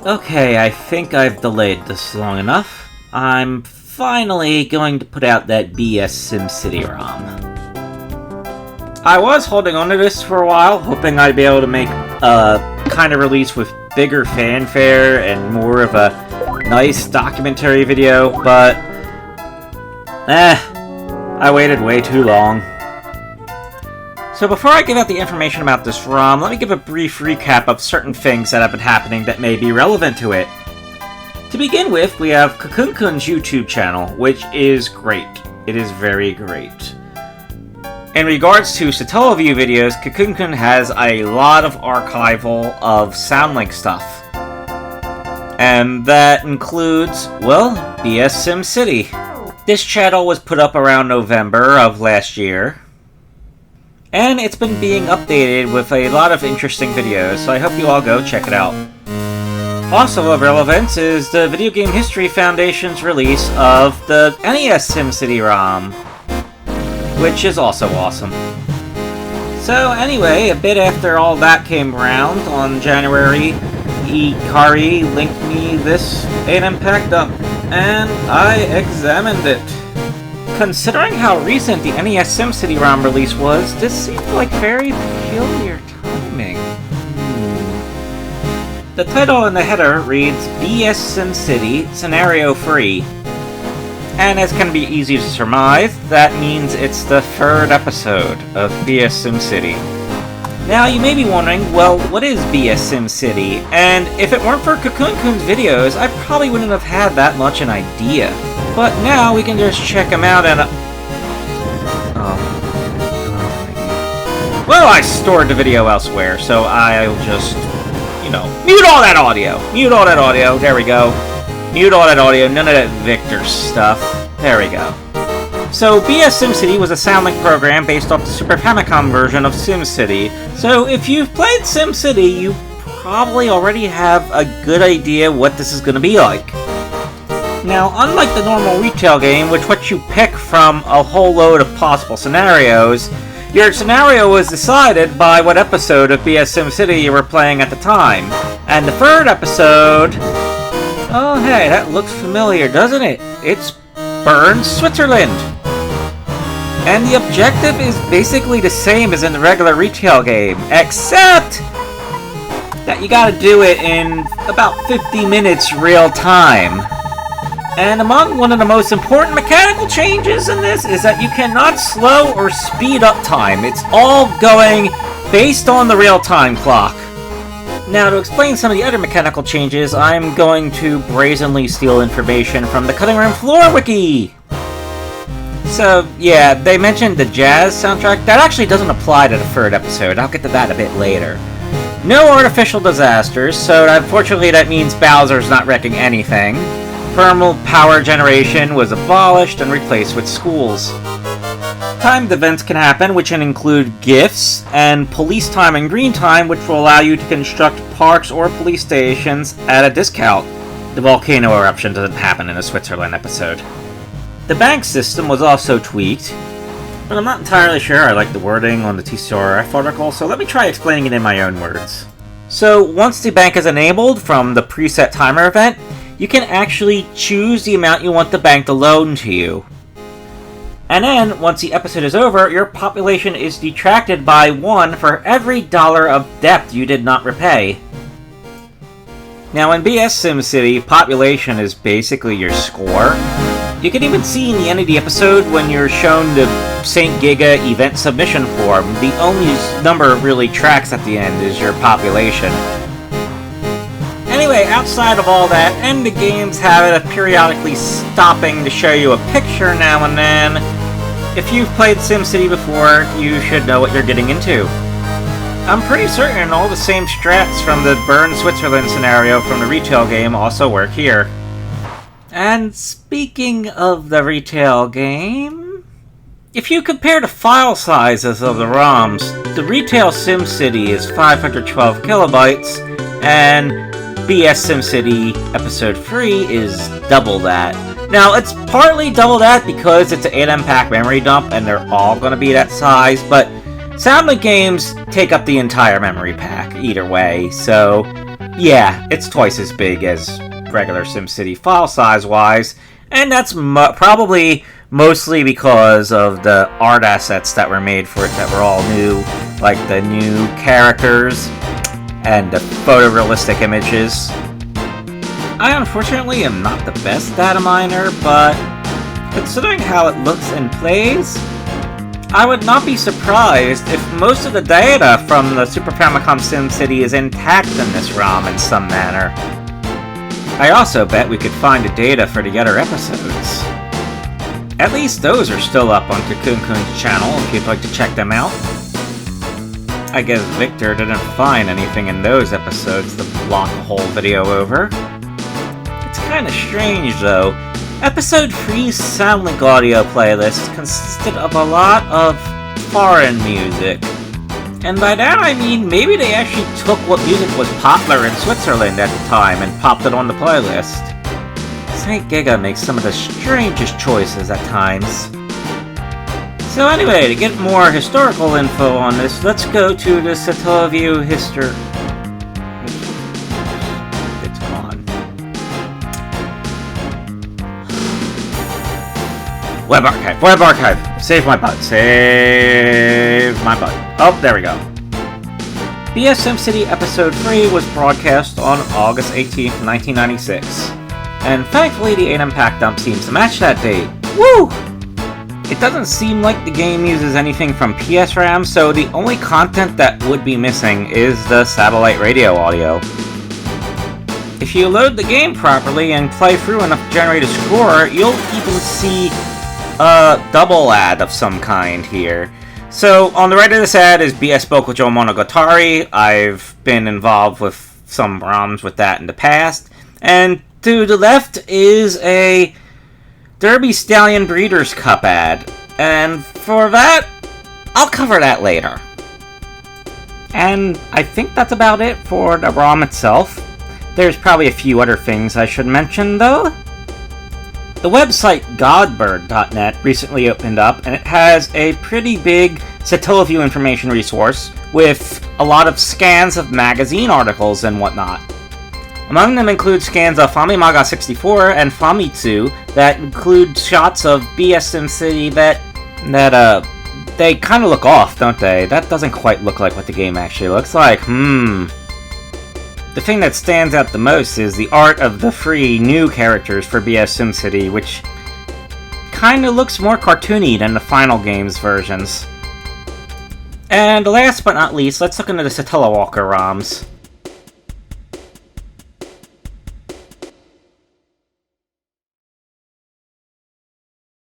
Okay, I think I've delayed this long enough. I'm finally going to put out that BS SimCity ROM. I was holding on to this for a while, hoping I'd be able to make a kind of release with bigger fanfare and more of a nice documentary video, but I waited way too long. So before I give out the information about this ROM, let me give a brief recap of certain things that have been happening that may be relevant to it. To begin with, we have Cabbusses' YouTube channel, which is great. It is very great. In regards to Satellawave videos, Cabbusses has a lot of archival of SoundLink stuff. And that includes, well, BS SimCity. This channel was put up around November of last year. And it's been being updated with a lot of interesting videos, so I hope you all go check it out. Also of relevance is the Video Game History Foundation's release of the NES SimCity ROM, which is also awesome. So anyway, a bit after all that came around, on January, Ikari linked me this 8M packed up, and I examined it. Considering how recent the NES SimCity ROM release was, this seemed like very peculiar timing. The title in the header reads BS SimCity Scenario Free. And as can be easy to surmise, that means it's the third episode of BS SimCity. Now you may be wondering, well, what is BS SimCity? And if it weren't for Cabbusses' videos, I probably wouldn't have had that much an idea. But now we can just check them out and... Well, I stored the video elsewhere, so I'll just, mute all that audio. Mute all that audio. There we go. Mute all that audio. None of that Victor stuff. There we go. So, BS SimCity was a SoundLink program based off the Super Famicom version of SimCity. So, if you've played SimCity, you probably already have a good idea what this is going to be like. Now, unlike the normal retail game, which lets you pick from a whole load of possible scenarios, your scenario was decided by what episode of BS SimCity you were playing at the time. And the third episode... Oh, hey, that looks familiar, doesn't it? It's Bern, Switzerland. And the objective is basically the same as in the regular retail game, except that you gotta do it in about 50 minutes real time. And among one of the most important mechanical changes in this is that you cannot slow or speed up time. It's all going based on the real-time clock. Now, to explain some of the other mechanical changes, I'm going to brazenly steal information from the Cutting Room Floor Wiki. So, yeah, they mentioned the jazz soundtrack. That actually doesn't apply to the third episode. I'll get to that a bit later. No artificial disasters, so unfortunately that means Bowser's not wrecking anything. Thermal power generation was abolished and replaced with schools. Timed events can happen, which can include gifts, and police time and green time, which will allow you to construct parks or police stations at a discount. The volcano eruption doesn't happen in the Switzerland episode. The bank system was also tweaked, but I'm not entirely sure I like the wording on the TCRF article, so let me try explaining it in my own words. So, once the bank is enabled from the preset timer event, you can actually choose the amount you want the bank to loan to you. And then, once the episode is over, your population is detracted by 1 for every dollar of debt you did not repay. Now, in BS SimCity, population is basically your score. You can even see in the end of the episode when you're shown the St. Giga event submission form, the only number it really tracks at the end is your population. Anyway, outside of all that, and the games have it of periodically stopping to show you a picture now and then, if you've played SimCity before, you should know what you're getting into. I'm pretty certain all the same strats from the Bern, Switzerland scenario from the retail game also work here. And speaking of the retail game, if you compare the file sizes of the ROMs, the retail SimCity is 512 kilobytes, and BS SimCity Episode 3 is double that. Now, it's partly double that because it's an 8M pack memory dump and they're all going to be that size, but SoundLink games take up the entire memory pack either way, so Yeah, it's twice as big as regular SimCity file size-wise, and that's probably mostly because of the art assets that were made for it that were all new, like the new characters and the photorealistic images. I unfortunately am not the best data miner, but considering how it looks and plays, I would not be surprised if most of the data from the Super Famicom SimCity is intact in this ROM in some manner. I also bet we could find the data for the other episodes. At least those are still up on Cocoon Coon's channel if you'd like to check them out. I guess Victor didn't find anything in those episodes to block a whole video over. It's kinda strange though. Episode 3's Soundlink audio playlist consisted of a lot of foreign music. And by that I mean maybe they actually took what music was popular in Switzerland at the time and popped it on the playlist. St. Giga makes some of the strangest choices at times. So anyway, to get more historical info on this, let's go to the Satellawave history. It's gone. Web archive. Save my butt. Oh, there we go. BS SimCity Episode 3 was broadcast on August 18th, 1996. And thankfully the 8M pack dump seems to match that date. Woo! It doesn't seem like the game uses anything from PS RAM, so the only content that would be missing is the satellite radio audio. If you load the game properly and play through enough to generate a score, you'll even see a double ad of some kind here. So, on the right of this ad is BS Bokujo Monogatari. I've been involved with some ROMs with that in the past. And to the left is a Derby Stallion Breeders' Cup ad. And for that, I'll cover that later. And I think that's about it for the ROM itself. There's probably a few other things I should mention, though. The website godbird.net recently opened up, and it has a pretty big Satellawave information resource with a lot of scans of magazine articles and whatnot. Among them include scans of Famimaga 64 and Famitsu that include shots of BS SimCity that they kind of look off, don't they? That doesn't quite look like what the game actually looks like. The thing that stands out the most is the art of the 3 new characters for BS SimCity, which kinda looks more cartoony than the final game's versions. And last but not least, let's look into the Satellawave ROMs.